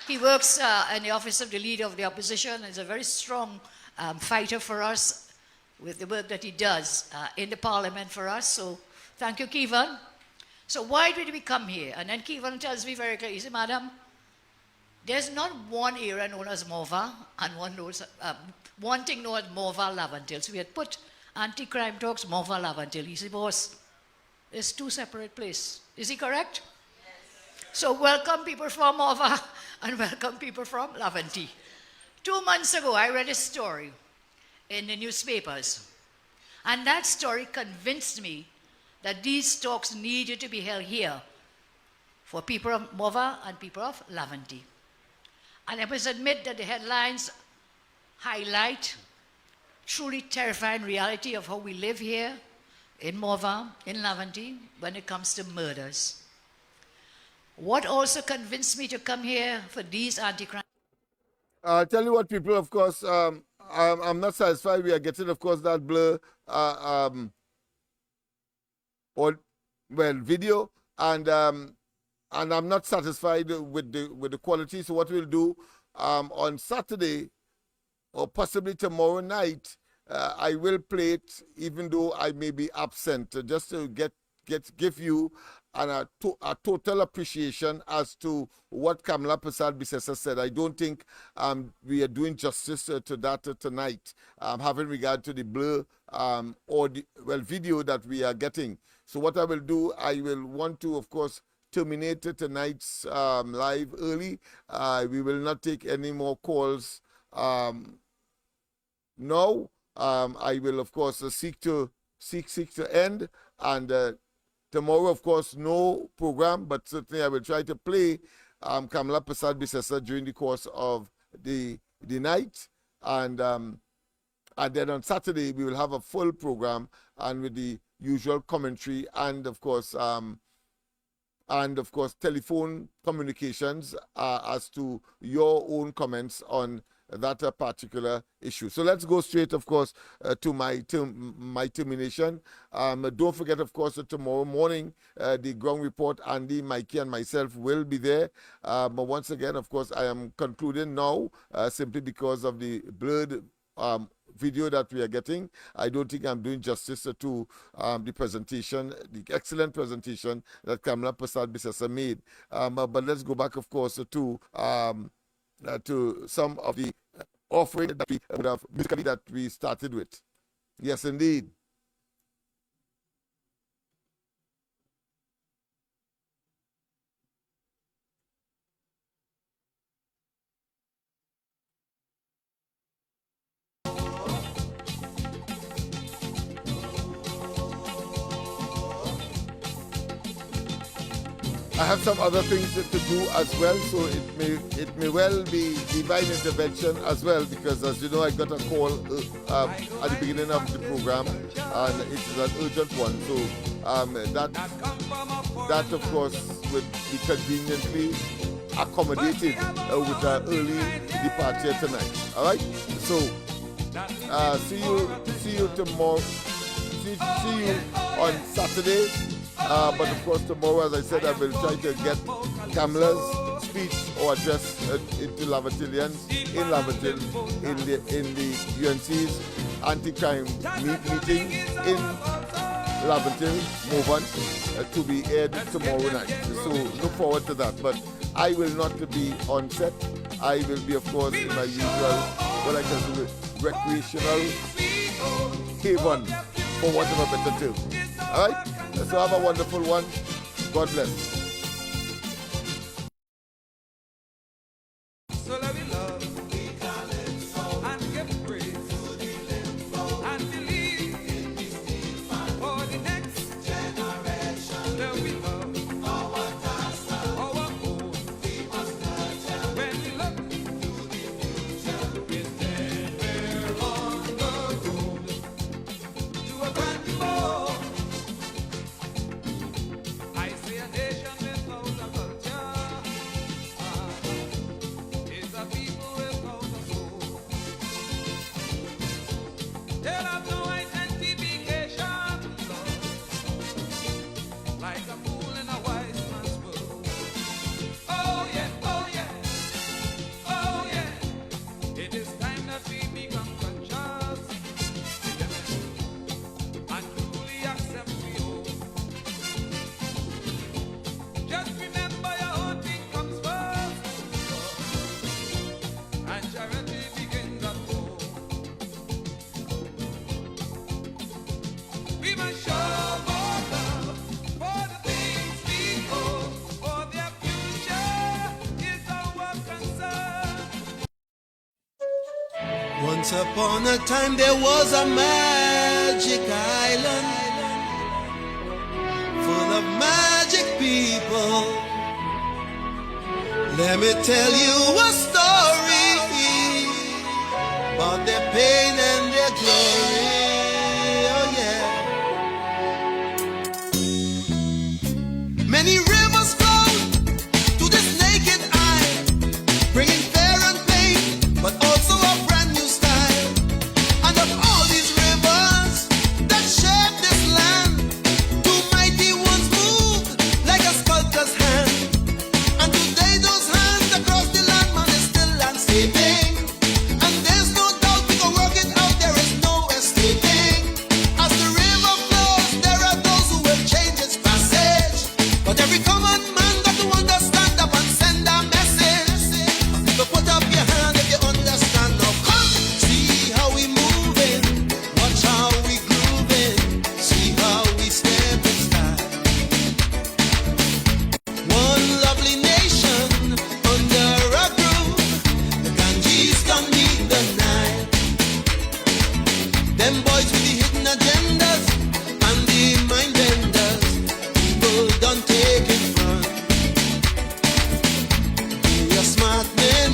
He works in the office of the Leader of the Opposition. He's a very strong fighter for us with the work that he does in the Parliament for us. So thank you, Kevin. So why did we come here? And then Kevin tells me very clearly, he said, Madam, there's not one area known as Mova and one thing known as Mova Laventille. So we had put anti-crime talks, Mova Laventille. He said, boss, it's 2 separate places. Is he correct? Yes. So welcome people from Mova and welcome people from Laventille. 2 months ago, I read a story in the newspapers. And that story convinced me that these talks needed to be held here for people of Mova and people of Laventille. And I must admit that the headlines highlight truly terrifying reality of how we live here, in Morvan, in Laventille, when it comes to murders. What also convinced me to come here for these anti-crime... I'll tell you what, people, of course, I'm not satisfied. We are getting, of course, that blur video, and I'm not satisfied with the quality. So what we'll do on Saturday or possibly tomorrow night, I will play it, even though I may be absent, just to give you a total appreciation as to what Kamla Persad Bissessa said. I don't think we are doing justice to that tonight, having regard to the blur or the video that we are getting. So what I will do, I will want to, of course, terminate tonight's live early. We will not take any more calls now. I will, of course, seek to end, and tomorrow, of course, no program, but certainly I will try to play Kamla Persad Bissessa during the course of the night, and then on Saturday we will have a full program and with the usual commentary and of course telephone communications as to your own comments on that particular issue. So let's go straight, of course, to my termination. Don't forget, of course, that tomorrow morning, the ground report, Andy, Mikey, and myself will be there. But once again, of course, I am concluding now simply because of the blurred video that we are getting. I don't think I'm doing justice to the presentation, the excellent presentation that Kamla Persad Bissessa made. But let's go back, of course, to some of the offering that we would have musically that we started with. Yes, indeed. I have some other things to do as well, so it may well be divine intervention as well, because as you know, I got a call at the beginning of the program, and it is an urgent one. So that of course would be conveniently accommodated with an early departure tonight. All right. So see you tomorrow. See you on Saturday. But of course tomorrow, as I said, I will try to get Kamla's speech or address into Laventillians in Laventille in the UNC's anti-crime meeting in Laventille, Morvan, to be aired tomorrow night. So look forward to that. But I will not be on set. I will be, of course, in my usual, what I consider recreational haven, for want of a better term. All right? So have a wonderful one. God bless. So let me love, and give praise, and believe for the next generation. Let me love our own. We must nurture. When we look to the future, with them we're on the road to a brand new world. I see a nation without a culture. It's a people without a soul. They'll have no identification, like a fool in a wise man's world. Oh yeah, oh yeah, oh yeah. It is time that we become conscious, and truly accept we own. Just remember your own thing comes first, and charity begins at home. We must show more love for the things we owe, for their future is our concern. Once upon a time there was a magic island full of magic people. Let me tell you a story about their pain and their glory. Oh yeah. bringing fair and plain, but also a brand new style. And of all these rivers that shape this land, two mighty ones moved like a sculptor's hand. And today those hands across the land, man, is still landscaping. And there's no doubt we can work it out, there is no escaping. As the river flows, there are those who will change its passage. But every common man got to understand up and send a message. So put up your hand if you understand. Now come, see how we moving, watch how we grooving, see how we step in style. One lovely nation under a groove. The Ganges don't meet the Nile. Them boys with the hidden agendas and the mind benders, people don't take it front. Your smart men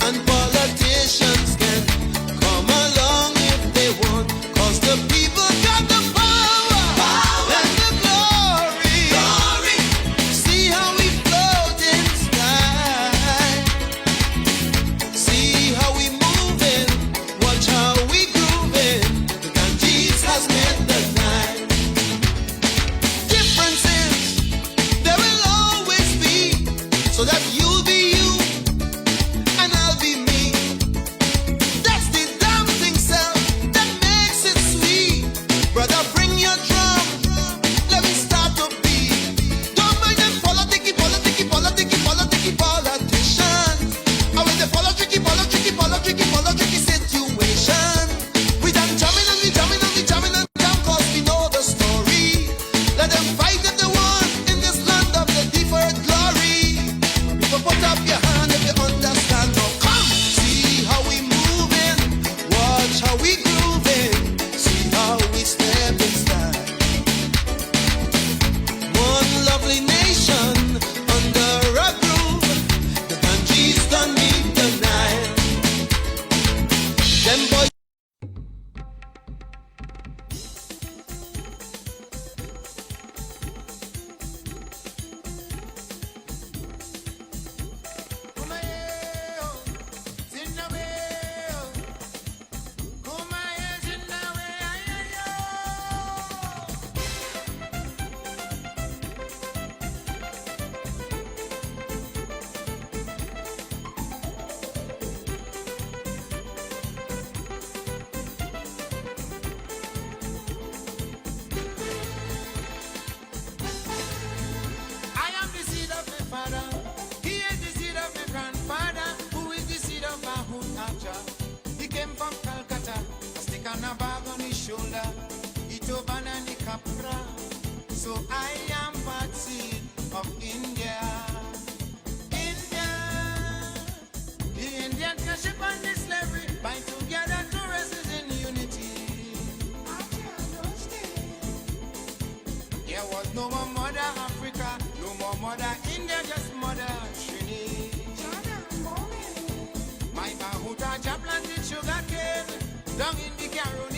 and politicians can come along if they want, 'cause the people got the power and the glory. See how we float in style. See how we moving, watch how we grooving. The Ganges has met the Nile. Differences there will always be, so that you'll be you and I'll be me. That's the damn thing, self, that makes it sweet. Brother, bring your drum, let me start to beat. Don't mind them politics politicians. I want the politics situation. We done jamming and we jamming and down, 'cause we know the story. Let them fight if they want in this land of the deferred glory. People put up your hand if you understand. Now come, see how we moving, watch how we grooving, see how we step in style. One lovely nation under a groove. The Ganges don't meet the Nile. Them boys. I am the seed of my father. He is the seed of my grandfather, who is the seed of my hood Aja. He came from Calcutta, a stick and a bag on his shoulder, he turban and the capra. So I am part seed of India. India, the Indian can ship on the slavery, bind together to resist in unity. There was no more mother Africa, no more mother India, just mother Trinidad. My Mahuta planted sugar cane down in the Carolina.